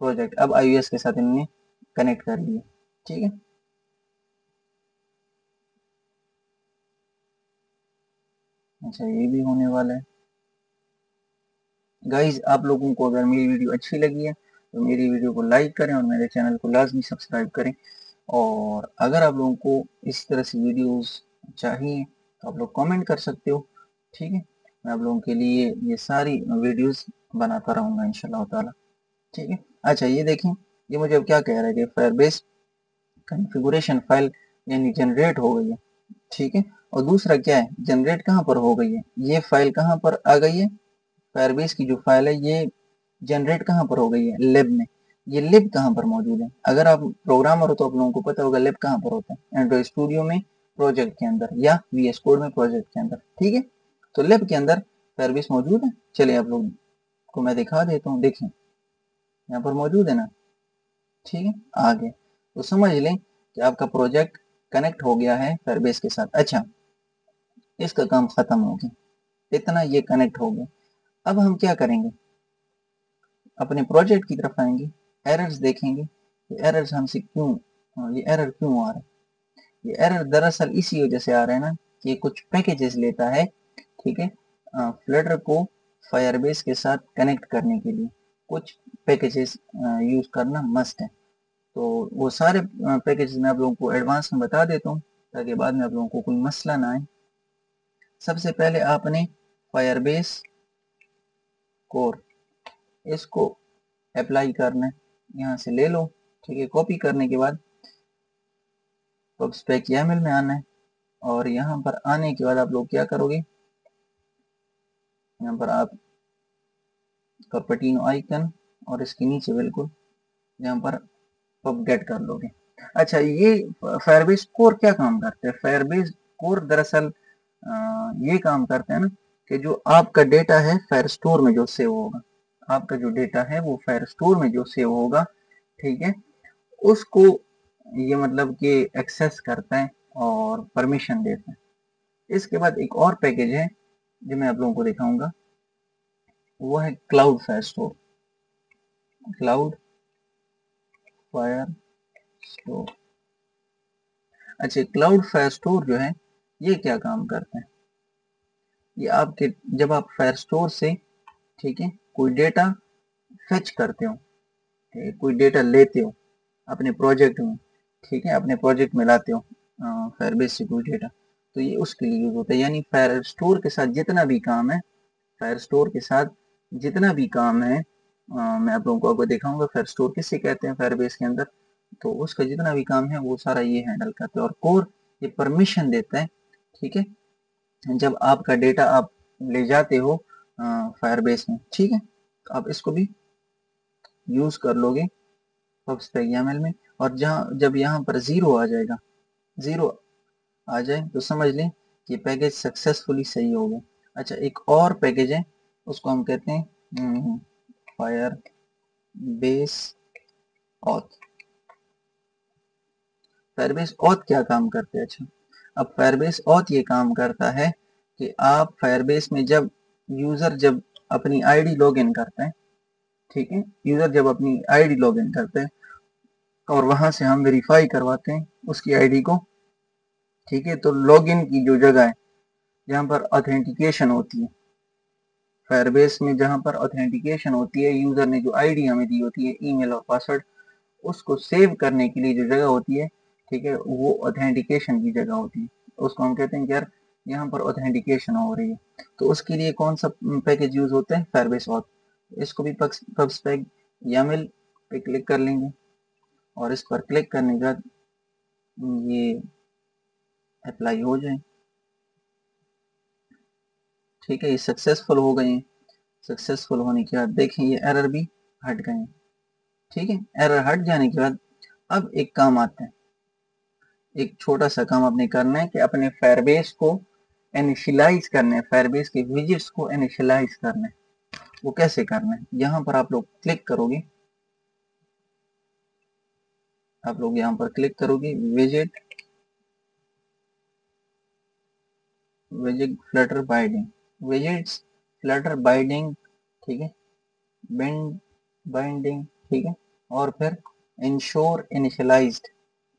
project. अब iOS के साथ इन्होंने कनेक्ट कर लिया। ठीक है, अच्छा, ये भी होने वाला है। गाइज, आप लोगों को अगर मेरी वीडियो अच्छी लगी है तो मेरी वीडियो को लाइक करें और मेरे चैनल को लाजमी सब्सक्राइब करें। और अगर आप लोगों को इस तरह से वीडियोस चाहिए तो आप लोग कमेंट कर सकते हो। ठीक है, मैं आप लोगों के लिए ये सारी वीडियोस बनाता रहूँगा इंशाल्लाह ताला। ठीक है, अच्छा, ये देखें, ये मुझे अब क्या कह रहा है कि फायरबेस कॉन्फ़िगरेशन फाइल यानी जनरेट हो गई है। ठीक है, और दूसरा क्या है, जनरेट कहाँ पर हो गई है, ये फाइल कहाँ पर आ गई है, फायरबेस की जो फाइल है ये जनरेट कहाँ पर हो गई है, लिब में। ये लिब कहाँ पर मौजूद है, अगर आप प्रोग्रामर हो तो आप लोगों को पता होगा लिब कहाँ पर होता है, एंड्रॉइड स्टूडियो में प्रोजेक्ट के अंदर या वीएस कोड में प्रोजेक्ट के अंदर। ठीक है, तो लिब के अंदर फायरबेस मौजूद है। चलिए आप लोग को मैं दिखा देता हूँ, देखें यहाँ पर मौजूद है ना। ठीक है, आगे तो समझ लें कि आपका प्रोजेक्ट कनेक्ट हो गया है फायरबेस के साथ। अच्छा, इसका काम खत्म हो गया, इतना ये कनेक्ट हो गया। अब हम क्या करेंगे, अपने प्रोजेक्ट की तरफ आएंगे, एरर्स देखेंगे, ये एरर्स हमसे क्यों, ये एरर क्यों आ रहा है। ये एरर दरअसल इसी वजह से आ रहा है ना कि ये कुछ पैकेजेस लेता है। ठीक है, फ्लटर को फायरबेस के साथ कनेक्ट करने के लिए कुछ पैकेजेस यूज करना मस्ट है। तो वो सारे पैकेजेस मैं आप लोगों को एडवांस में बता देता हूँ ताकि बाद में आप लोगों को कोई मसला ना आए। सबसे पहले आपने फायरबेस कोर इसको अप्लाई करना है, यहाँ से ले लो। ठीक है, कॉपी करने के बाद पब्स YAML में आना है और यहाँ पर आने के बाद आप लोग क्या करोगे, यहाँ पर आप कर्पेटिनो आइकन और इसके नीचे बिल्कुल यहाँ पर पब गेट कर लोगे। अच्छा, ये फायरबेस कोर क्या काम करते हैं, फायरबेस कोर दरअसल ये काम करते हैं ना कि जो आपका डेटा है फायर स्टोर में जो सेव होगा, आपका जो डेटा है वो फायर स्टोर में जो सेव होगा, ठीक है, उसको ये मतलब कि एक्सेस करता है और परमिशन देता है। इसके बाद एक और पैकेज है जो मैं आप लोगों को दिखाऊंगा, वो है cloud fire store. Cloud fire store, अच्छा, क्लाउड फायर स्टोर जो है ये क्या काम करते हैं, ये आपके जब आप फायर स्टोर से, ठीक है, कोई डेटा फेच करते हो, कोई डेटा लेते हो अपने प्रोजेक्ट में, ठीक है, अपने प्रोजेक्ट में लाते हो फायरबेस से कोई डेटा, तो ये उसके लिए यूज होता है। यानी फायर स्टोर के साथ जितना भी काम है, फायर स्टोर के साथ जितना भी काम है, मैं आप लोगों को आपको दिखाऊंगा फायर स्टोर किससे कहते हैं फायरबेस के अंदर, तो उसका जितना भी काम है वो सारा ये हैंडल करते हैं। और कोर ये परमिशन देता है, ठीक है, जब आपका डेटा आप ले जाते हो फायरबेस में, ठीक है। तो आप इसको भी यूज कर लोगे पबस्पेक YAML में। और जब यहाँ पर जीरो आ जाएगा, जीरो आ जाए तो समझ लें कि पैकेज सक्सेसफुली सही हो गया। अच्छा, एक और पैकेज है, उसको हम कहते हैं fire base auth. Firebase auth क्या काम करते हैं? अच्छा, अब फायरबेस ऑथ ये काम करता है कि आप फायरबेस में जब अपनी आईडी लॉग इन करते हैं, ठीक है, यूजर जब अपनी आईडी लॉग इन करते हैं और वहां से हम वेरीफाई करवाते हैं उसकी आईडी को, ठीक है, तो लॉग इन की जो जगह है जहां पर ऑथेंटिकेशन होती है, फायरबेस में जहां पर ऑथेंटिकेशन होती है, यूजर ने जो आईडी हमें दी होती है, ईमेल और पासवर्ड, उसको सेव करने के लिए जो जगह होती है, ठीक है, वो ऑथेंटिकेशन की जगह होती है। उसको हम कहते हैं कि यार यहाँ पर ऑथेंटिकेशन हो रही है, तो उसके लिए कौन सा पैकेज यूज होता है? Firebase auth. इसको भी पबस्पेक YAML पे क्लिक कर लेंगे और इस पर क्लिक करने के बाद ये अप्लाई हो जाए, ठीक है, ये सक्सेसफुल हो गए हैं। सक्सेसफुल होने के बाद देखें ये एरर भी हट गए हैं, ठीक है। एरर हट जाने के बाद अब एक काम आता है, एक छोटा सा काम आपने करना है कि अपने फायरबेस को इनिशियलाइज करना है, फायरबेस के विजिट्स को इनिशियलाइज करना है। वो कैसे करना है? यहाँ पर आप लोग क्लिक करोगे, आप लोग यहाँ पर क्लिक करोगे visit, visit Flutter binding, visits Flutter binding, ठीक है, बाइंडिंग, ठीक है, और फिर इंश्योर इनिशियलाइज्ड,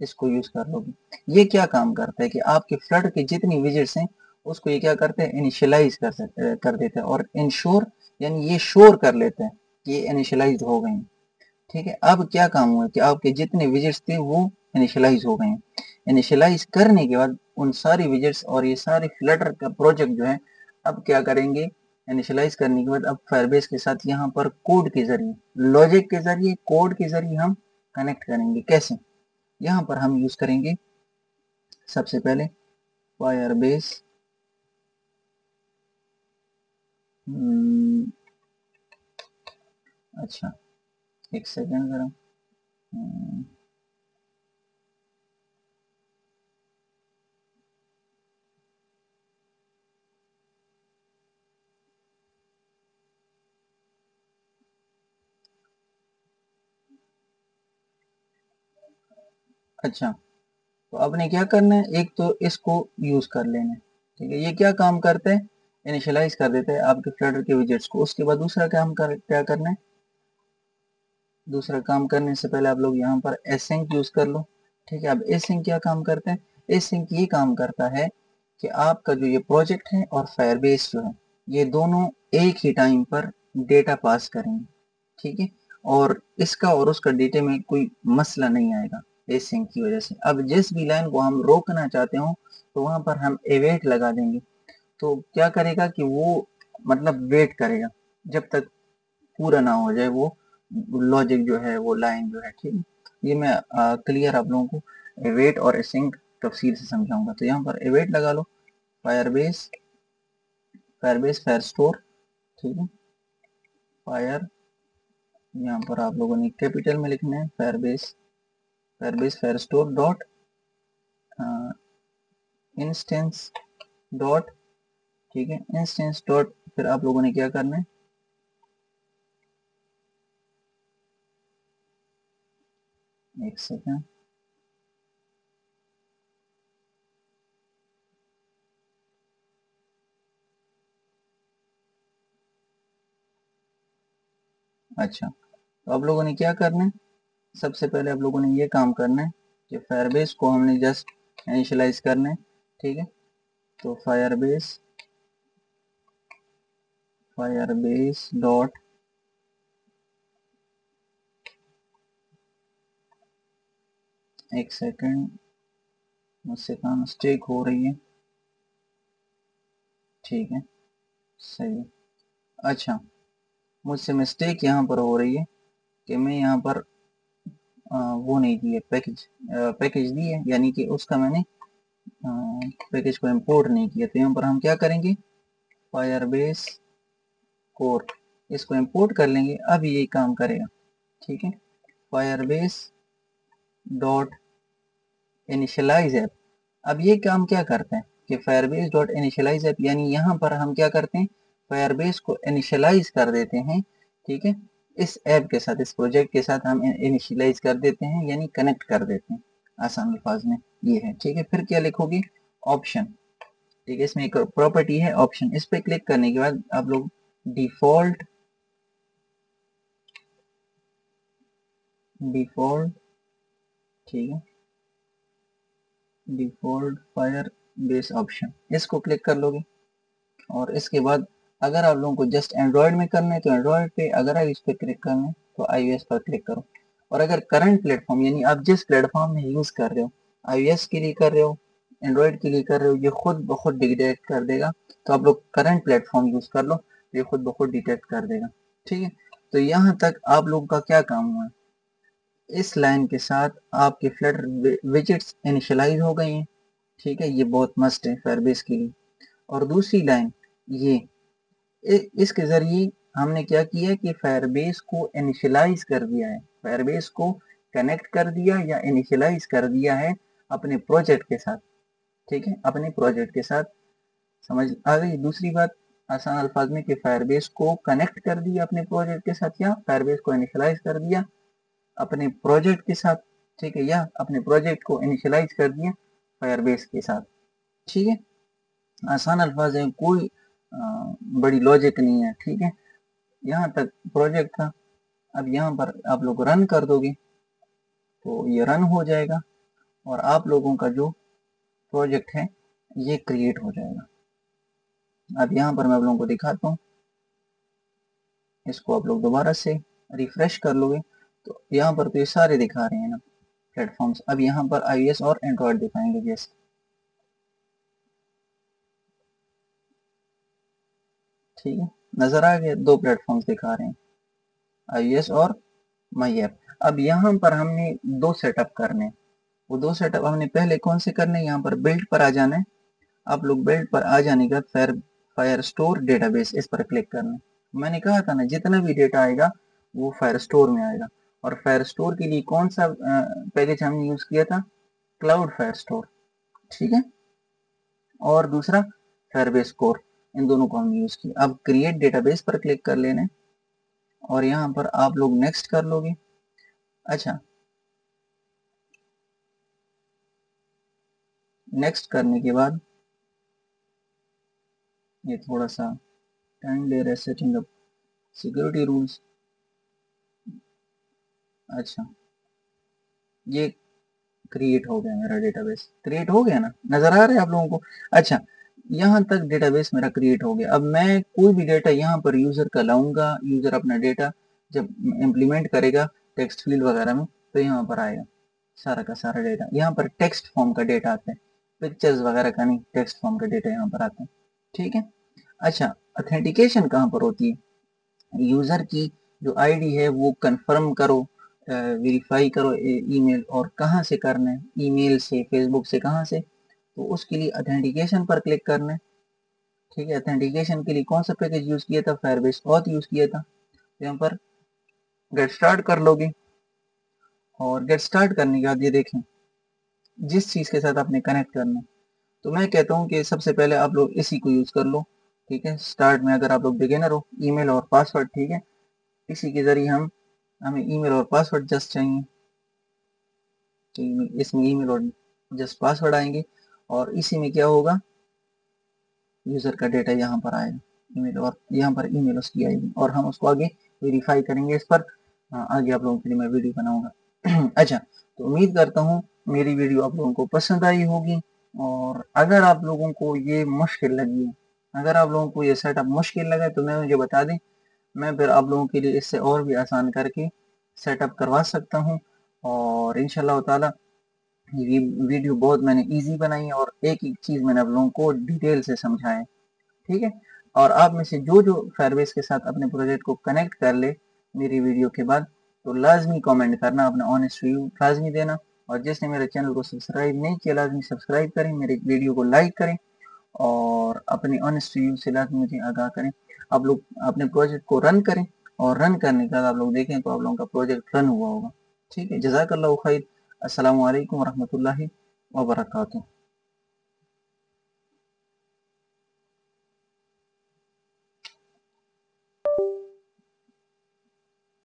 इसको यूज कर लोगे। ये क्या काम करता है कि आपके फ्लड के जितनी विजिट्स हैं उसको ये क्या करते हैं? इनिशियलाइज कर देते हैं, और इंश्योर यानी ये श्योर कर लेते हैं कि ये इनिशियलाइज हो गए हैं, ठीक है। अब क्या काम हुआ कि आपके जितने विजिट्स थे वो इनिशियलाइज हो गए हैं। इनिशियलाइज करने के बाद उन सारी विजिट्स और ये सारे फ्लटर का प्रोजेक्ट जो है, अब क्या करेंगे? इनिशियलाइज करने के बाद अब फायरबेस के साथ यहाँ पर कोड के जरिए, लॉजिक के जरिए, कोड के जरिए हम कनेक्ट करेंगे। कैसे? यहाँ पर हम यूज करेंगे सबसे पहले फायरबेस अच्छा, एक सेकेंड जरा, अच्छा, तो आपने क्या करना है? एक तो इसको यूज कर लेना है, ठीक है। ये क्या काम करते हैं? इनिशियलाइज कर देते हैं आपके फ्लटर के विजेट्स को। उसके बाद दूसरा काम क्या करना है? दूसरा काम करने से पहले आप लोग यहाँ पर एसिंक यूज कर लो, ठीक है। अब एसिंक क्या काम करते हैं? एसिंक ये काम करता है कि आपका जो ये प्रोजेक्ट है और फायरबेस जो है, ये दोनों एक ही टाइम पर डेटा पास करेंगे, ठीक है, और इसका और उसका डेटा में कोई मसला नहीं आएगा एसिंक की वजह से। अब जिस भी लाइन को हम रोकना चाहते हो तो वहां पर हम एवेट लगा देंगे, तो क्या करेगा कि वो मतलब वेट करेगा जब तक पूरा ना हो जाए वो लॉजिक जो है, वो लाइन जो है, ठीक है। ये मैं क्लियर आप लोगों को एवेट और एसिंक तफसील से समझाऊंगा। तो यहाँ पर एवेट लगा लो, फायरबेस, फायर स्टोर, ठीक है, फायर, यहाँ पर आप लोगों ने कैपिटल में लिखना है fire store dot instance dot, ठीक है, इंस्टेंस डॉट, फिर आप लोगों ने क्या करना है? एक सेकेंड, अच्छा, तो आप लोगों ने क्या करना है? सबसे पहले आप लोगों ने ये काम करना है कि फायरबेस को हमने जस्ट इनिशियलाइज करना है, ठीक है। तो फायरबेस डॉट, एक सेकेंड, मुझसे काम मिस्टेक हो रही है, ठीक है, सही है। अच्छा, मुझसे मिस्टेक यहाँ पर हो रही है कि मैं यहाँ पर वो नहीं दिए पैकेज दिए, यानी कि उसका मैंने पैकेज को इंपोर्ट नहीं किया। तो यहाँ पर हम क्या करेंगे? फायरबेस कोर, इसको इंपोर्ट कर लेंगे। अब ये काम करेगा, ठीक है। फायरबेस डॉट इनिशियलाइज ऐप, अब ये काम क्या करता है कि फायरबेस डॉट इनिशियलाइज ऐप, यानी यहाँ पर हम क्या करते हैं, फायरबेस को इनिशियलाइज कर देते हैं, ठीक है। इस ऐप के साथ, इस प्रोजेक्ट के साथ हम इनिशियलाइज कर देते हैं, यानी कनेक्ट कर देते हैं, आसान अल्फाज में ये है, ठीक है। फिर क्या लिखोगे, ऑप्शन, ठीक है। इसमें एक प्रॉपर्टी है ऑप्शन, इस पे क्लिक करने के बाद आप लोग डिफॉल्ट ठीक है, डिफॉल्ट फायर बेस ऑप्शन, इसको क्लिक कर लोगे। और इसके बाद अगर आप लोगों को जस्ट एंड्रॉयड में करना है तो एंड्रॉयड पे, अगर आप इस पे क्लिक करना है तो iOS पर क्लिक करो। और अगर करंट प्लेटफॉर्म, यानी आप जिस प्लेटफॉर्म में यूज कर रहे हो, iOS के लिए कर रहे हो, एंड्रॉयड के लिए कर रहे हो, ये खुद ब खुद डिटेक्ट कर देगा। तो आप लोग करंट प्लेटफॉर्म यूज कर लो, ये खुद ब खुद डिटेक्ट कर देगा, ठीक है। तो यहाँ तक आप लोगों का क्या काम हुआ, इस लाइन के साथ आपके फ्लटर विजेट्स इनिशियलाइज हो गए हैं, ठीक है। ये बहुत मस्ट है फायरबेस के लिए। और दूसरी लाइन ये, इसके जरिए हमने क्या किया कि फायरबेस को इनिशियलाइज कर दिया है, फायरबेस को कनेक्ट कर दिया या इनिशियलाइज कर दिया है अपने प्रोजेक्ट के साथ, ठीक है, अपने प्रोजेक्ट के साथ। समझ आ गई। दूसरी बात आसान अल्फाज में कि फायरबेस को कनेक्ट कर दिया अपने प्रोजेक्ट के साथ, या फायरबेस को इनिशियलाइज कर दिया अपने प्रोजेक्ट के साथ, ठीक है, या अपने प्रोजेक्ट को इनिशियलाइज कर दिया फायरबेस के साथ, ठीक है। आसान अल्फाज है, कोई बड़ी लॉजिक नहीं है, ठीक है। यहाँ तक प्रोजेक्ट था। अब यहाँ पर आप लोग रन कर दोगे तो ये रन हो जाएगा और आप लोगों का जो प्रोजेक्ट है ये क्रिएट हो जाएगा। अब यहाँ पर मैं आप लोगों को दिखाता हूँ, इसको आप लोग दोबारा से रिफ्रेश कर लोगे तो यहाँ पर तो ये सारे दिखा रहे हैं ना प्लेटफॉर्म्स। अब यहाँ पर iOS और एंड्रॉयड दिखाएंगे जैसे, ठीक है, नजर आ गया, दो प्लेटफॉर्म्स दिखा रहे हैं, iOS और माई ऐप। अब यहाँ पर हमने दो सेटअप करने हैं, वो दो सेटअप हमने पहले कौन से करने हैं, यहाँ पर बिल्ड पर आ जाना है। आप लोग बिल्ड पर आ जाने का फायर स्टोर डेटाबेस, इस पर क्लिक करना है। मैंने कहा था ना जितना भी डेटा आएगा वो फायर स्टोर में आएगा। और फायर स्टोर के लिए कौन सा पैकेज हमने यूज किया था, क्लाउड फायर स्टोर, ठीक है। और दूसरा फायरबेस कोर, इन दोनों को हमने यूज किया। अब क्रिएट डेटाबेस पर क्लिक कर लेना है और यहाँ पर आप लोग नेक्स्ट कर लोगे। अच्छा, नेक्स्ट करने के बाद ये थोड़ा सा टाइम ले रहा है सेटिंग अप सिक्योरिटी रूल्स। अच्छा, ये क्रिएट हो गया, मेरा डेटाबेस क्रिएट हो गया ना, नजर आ रहा है आप लोगों को। अच्छा, यहाँ तक डेटाबेस मेरा क्रिएट हो गया। अब मैं कोई भी डेटा यहाँ पर यूजर का लाऊंगा, यूजर अपना डेटा जब इम्प्लीमेंट करेगा टेक्स्ट फील्ड वगैरह में तो यहाँ पर आएगा सारा का सारा डेटा। यहाँ पर टेक्स्ट फॉर्म का डेटा आता है, पिक्चर्स वगैरह का नहीं, टेक्स्ट फॉर्म का डेटा यहाँ पर आता है, ठीक है। अच्छा, ऑथेंटिकेशन कहाँ पर होती है, यूजर की जो आईडी है वो कंफर्म करो, वेरीफाई करो ईमेल, और कहाँ से करना है, ईमेल से, फेसबुक से, कहाँ से, तो उसके लिए ऑथेंटिकेशन पर क्लिक करना है, ठीक है। ऑथेंटिकेशन के लिए कौन सा पैकेज यूज किया था, फायरबेस ऑथ यूज किया था। तो यहाँ पर गेट स्टार्ट कर लोगे और गेट स्टार्ट करने के बाद ये देखें जिस चीज के साथ आपने कनेक्ट करना है, तो मैं कहता हूँ कि सबसे पहले आप लोग इसी को यूज कर लो, ठीक है। स्टार्ट में अगर आप लोग बिगिनर हो, ईमेल और पासवर्ड, ठीक है, इसी के जरिए हमें ईमेल और पासवर्ड जस्ट चाहिए, तो इसमें ईमेल और जस्ट पासवर्ड आएंगे और इसी में क्या होगा, यूजर का डेटा यहाँ पर आएगा, ईमेल, और यहाँ पर ईमेल उसकी आएगी और हम उसको आगे वेरीफाई करेंगे इस पर। आगे आप लोगों के लिए मैं वीडियो बनाऊंगा। अच्छा, तो उम्मीद करता हूँ मेरी वीडियो आप लोगों को पसंद आई होगी। और अगर आप लोगों को ये मुश्किल लगी है, अगर आप लोगों को ये सेटअप मुश्किल लगा तो मैं मुझे बता दें, मैं फिर आप लोगों के लिए इससे और भी आसान करके सेटअप करवा सकता हूँ। और इंशाल्लाह ताला ये वीडियो बहुत मैंने इजी बनाई है और एक एक चीज़ मैंने आप लोगों को डिटेल से समझाया है, ठीक है। और आप में से जो जो फायरबेस के साथ अपने प्रोजेक्ट को कनेक्ट कर ले मेरी वीडियो के बाद, तो लाजमी कमेंट करना, अपना ऑनेस्ट रिव्यू लाजमी देना। और जिसने मेरे चैनल को सब्सक्राइब नहीं किया लाजमी सब्सक्राइब करें, मेरे वीडियो को लाइक करें और अपनी ऑनेस्ट रिव्यू से लाजमी मुझे आगाह करें। आप लोग अपने प्रोजेक्ट को रन करें और रन करने के बाद आप लोग देखें तो आप लोगों का प्रोजेक्ट रन हुआ होगा। ठीक है, जज़ाकल्लाहु खैर। अस्सलामु अलैकुम वरहमतुल्लाहि वबरकातुहू।